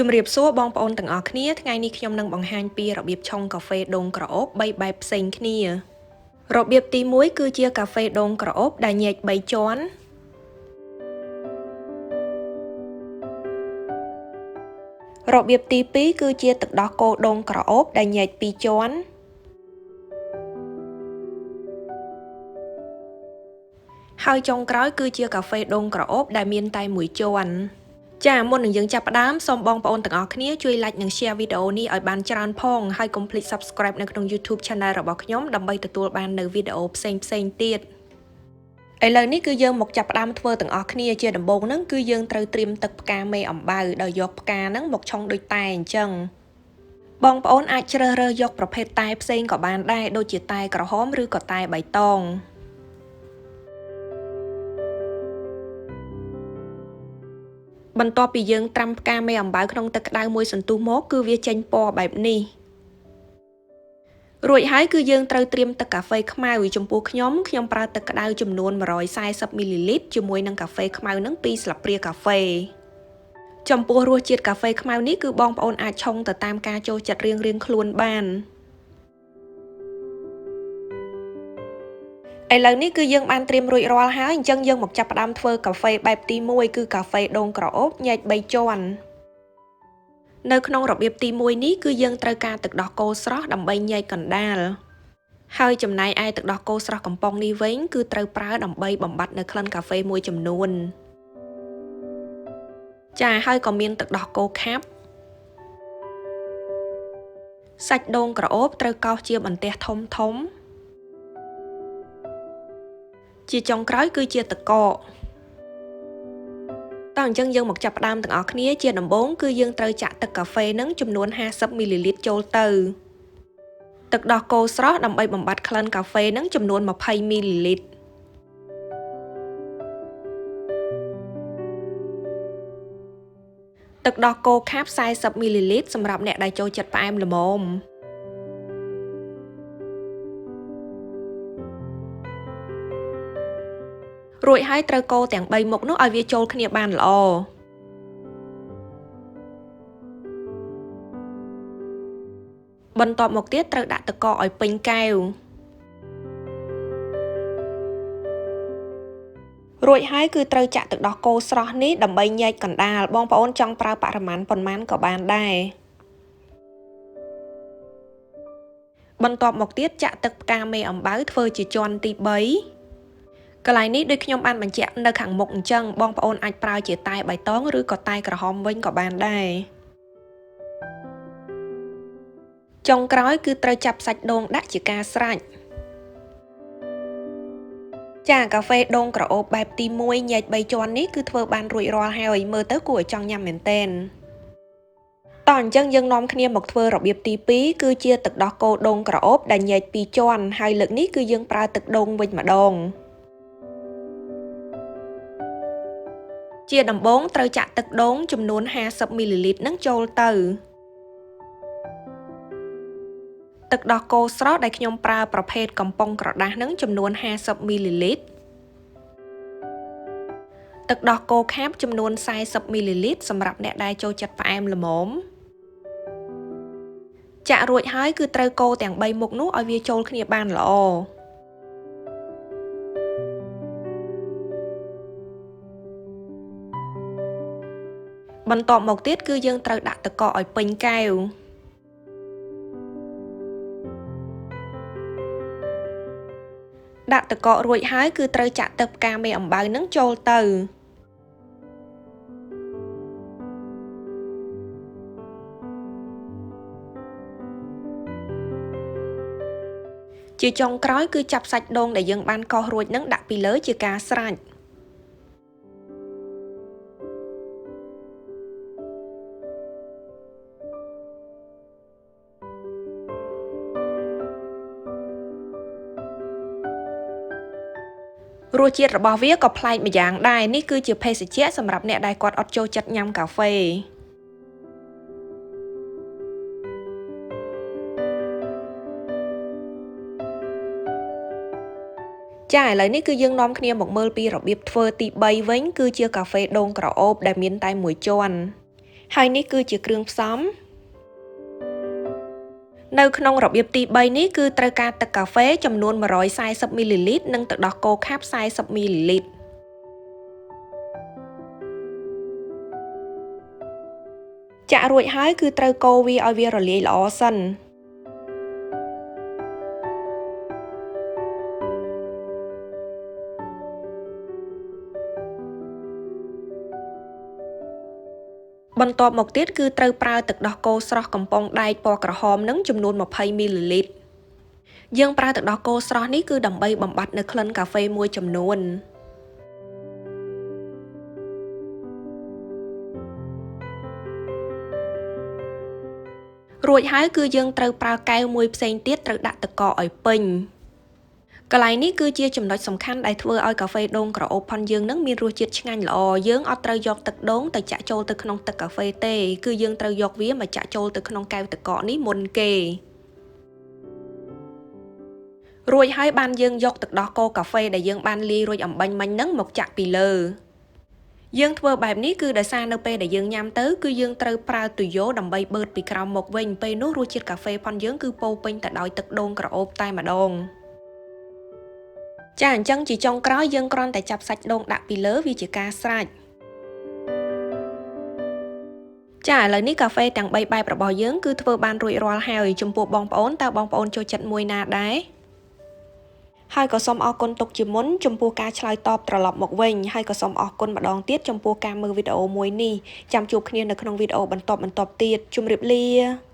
ជំរាបសួរបងប្អូនទាំងអស់គ្នាថ្ងៃនេះខ្ញុំនឹងបង្ហាញពីរបៀបឆុងកាហ្វេដូងក្រអូប3បែបផ្សេងគ្នារបៀបទី1គឺជាកាហ្វេដូងក្រអូបដែលញែក3ជាន់របៀបទី2គឺជាទឹកដោះគោដូងក្រអូបដែលញែក2ជាន់ហើយចុងក្រោយគឺជាកាហ្វេដូងក្រអូបដែលមានតែ1ជាន់ចាមុននឹងយើងចាប់ផ្ដើមសូមបងប្អូនទាំងអស់គ្នាជួយ like និង share វីដេអូនេះឲ្យបានច្រើនផងហើយកុំភ្លេច subscribe នៅក្នុង YouTube Channel របស់ខ្ញុំដើម្បីទទួលបាននូវវីដេអូផ្សេងៗទៀតឥឡូវនេះគឺយើងមកចាប់ផ្ដើមធ្វើទាំងអស់គ្នាជាដំបូងហ្នឹងគឺយើងត្រូវត្រៀមទឹកផ្កាមេអំបៅដោយយកផ្កាហ្នឹងមកឆុងដូចតែអញ្ចឹងបងប្អូនអាចជ្រើសរើសយកប្រភេទតែផ្សេងក៏បានដែរដូចជាតែក្រហមឬក៏តែបៃតងបន្ទាប់ពីយើងត្រាំផ្កាមេអំបៅក្នុងទឹកក្តៅមួយសន្ទុះមកគឺវាចេញពណ៌បែបនេះរួចហើយគឺយើងត្រូវត្រៀមទឹកកាហ្វេខ្មៅចំពោះខ្ញុំប្រើទឹកក្តៅចំនួន140មីលីលីត្រជាមួយនឹងកាហ្វេខ្មៅនឹង2ស្លាបព្រាកាហ្វេចំពោះរសជាតិកាហ្វេខ្មៅនេះគឺបងប្អូនអាចឆុងទៅតាមការចូលចិត្តរៀងៗខ្លួនបានឥឡូវនេះគឺយើងបានត្រៀមរួចរាល់ហើយអញ្ចឹងយើងមកចាប់ផ្ដើមធ្វើកាហ្វេបែបទី1គឺកាហ្វេដូងក្រអូបញែក3ជាន់នៅក្នុងរបៀបទី1នេះគឺយើងត្រូវការទឹកដោះគោស្រស់ដើម្បីញែកកណ្ដាលហើយចំណែកឯទឹកដោះគោស្រស់កំប៉ុងនេះវិញគឺត្រូវប្រើដើម្បីបំបត្តិនៅក្លិនកាហ្វេមួយចំនួនចាហើយក៏មានទឹកដោះគោខាប់សាច់ដូងក្រអូបត្រូវកោសជាបន្ទះធំជាចុងក្រោយគឺជាទឹកកកតោះអញ្ចឹងយើងមកចាប់ផ្ដើមទាំងអស់គ្នាជាដំបូងគឺយើងត្រូវចាក់ទឹកកាហ្វេនឹងចំនួន50មីលីលីត្រចូលទៅទឹកដោះគោស្រស់ដើម្បីបំបត្តិក្លិនកាហ្វេនឹងចំនួន20មីលីលីត្រទឹកដោះគោខាប់40មីលីលីត្រសម្រាប់អ្នកដែលចូលចិត្តផ្អែមល្មមរួចហើយត្រូវកូរទាំង3មុខនោះឲ្យវាចូលគ្នាបានល្អបន្ទាប់មកទៀតត្រូវដាក់ទឹកកកឲ្យពេញកែវរួចហើយគឺត្រូវចាក់ទឹកដោះគោស្រស់នេះដើម្បីញែកកណ្ដាលបងប្អូនចង់ប្រើបរិមាណប៉ុន្មានក៏បានដែរបន្ទាប់មកទៀតចាក់ទឹកផ្កាមេអំបៅធ្វើជាជាន់ទី3កន្លែងនេះដូចខ្ញុំបានបញ្ជាក់នៅខាងមុខអញ្ចឹងបងប្អូនអាចប្រើជាតែបៃតងឬក៏តែក្រហមវិញក៏បានដែរចុងក្រោយគឺត្រូវចាប់សាច់ដូងដាក់ជាការស្រេចចាកាហ្វេដូងក្រអូបបែបទី1ញែក3ជាន់នេះគឺធ្វើបានរួចរាល់ហើយមើលទៅគួរឲ្យចង់ញ៉ាំមែនទែនតោះអញ្ចឹងយើងនាំគ្នាមកធ្វើរបៀបទី2គឺជាទឹកដោះគោដូងក្រអូបដែលញែក2ជាន់ហើយលើកនេះគឺយើងប្រើទឹកដូងវិញម្ដងជាដំបូងត្រូវចាក់ទឹកដូងចំនួន50មីលីលីត្រនឹងចូលទៅទឹកដោះគោស្រស់ដែលខ្ញុំប្រើប្រភេទកំប៉ុងក្រដាសនឹងចំនួន50មីលីលីត្រទឹកដោះគោខាប់ចំនួន40មីលីលីត្រសម្រាប់អ្នកដែលចូលចិត្តផ្អែមល្មមចាក់រួចហើយគឺត្រូវកូរទាំង3មុខនោះឲ្យវាចូលគ្នាបានល្អបន្ទាប់មកទៀតគឺយើងត្រូវដាក់ទឹកកកឲ្យពេញកែវដាក់ទឹកកករួចហើយគឺត្រូវចាក់ទឹកផ្កាមេអំបៅនឹងចូលទៅជាចុងក្រោយគឺចាប់សាច់ដូងដែលយើងបានកោសរួចនឹងដាក់ពីលើជាការស្រេចរសជាតិរបស់វាក៏ប្លែកម្យ៉ាងដែរនេះគឺជាភេសជ្ជៈសម្រាប់អ្នកដែលគាត់អត់ចូលចិត្តញ៉ាំកាហ្វេចាឥឡូវនេះគឺយើងនាំគ្នាមកមើលពីរបៀបធ្វើទី3វិញគឺជាកាហ្វេដូងក្រអូបដែលមានតែ1ជាន់ ហើយនេះគឺជាគ្រឿងផ្សំនៅក្នុងរបៀបទី3នេះគឺត្រូវការទឹកកាហ្វេចំនួន140មីលីលីត្រនិងទឹកដោះគោខាប់40មីលីលីត្រចាក់រួចហើយគឺត្រូវកូរវាឲ្យវារលាយល្អសិនបន្ទាប់មកទៀតគឺត្រូវប្រើទឹកដោះគោស្រស់កំប៉ុងដែកពណ៌ក្រហមនឹងចំនួន20មីលីលីត្រយើងប្រើទឹកដោះគោស្រស់នេះគឺដើម្បីបំបត្តិនៅក្លិនកាហ្វេមួយចំនួនរួចហើយគឺយើងត្រូវប្រើកែវមួយផ្សេងទៀតត្រូវដាក់ទឹកកកឲ្យពេញកន្លែងនេះគឺជាចំណុចសំខាន់ដែលធ្វើឲ្យកាហ្វេដូងក្រអូបផុនយើងនឹងមានរសជាតិឆ្ងាញ់ល្អយើងអត់ត្រូវយកទឹកដូងទៅចាក់ចូលទៅក្នុងទឹកកាហ្វេទេគឺយើងត្រូវយកវាមកចាក់ចូលទៅក្នុងកែវទឹកកកនេះមុនគេរួចហើយបានយើងយកទឹកដោះគោកាហ្វេដែលយើងបានលាយរួចអំបាញ់មិញហ្នឹងមកចាក់ពីលើយើងធ្វើបែបនេះគឺដោយសារនៅពេលដែលយើងញ៉ាំទៅគឺយើងត្រូវប្រើទុយោដើម្បីបឺតពីក្រោមមកវិញពេលនោះរសជាតិកាហ្វេផុនយើងគឺពោពេញទៅដោយទឹកដូងក្រអូបតែម្ដងចាអញ្ចឹងជាចុងក្រោយយើងគ្រាន់តែចាប់សាច់ដូងដាក់ពីលើវាជាការស្រេចចាឥឡូវនេះកាហ្វេទាំង3បែបរបស់យើងគឺធ្វើបានរួចរាល់ហើយចំពោះបងប្អូនតើបងប្អូនចូលចិត្តមួយណាដែរហើយក៏សូមអរគុណទុកជាមុនចំពោះការឆ្លើយតបត្រឡប់មកវិញហើយក៏សូមអរគុណម្ដងទៀតចំពោះការមើលវីដេអូមួយនេះចាំជួបគ្នានៅក្នុងវីដេអូបន្តទៀតជម្រាបលា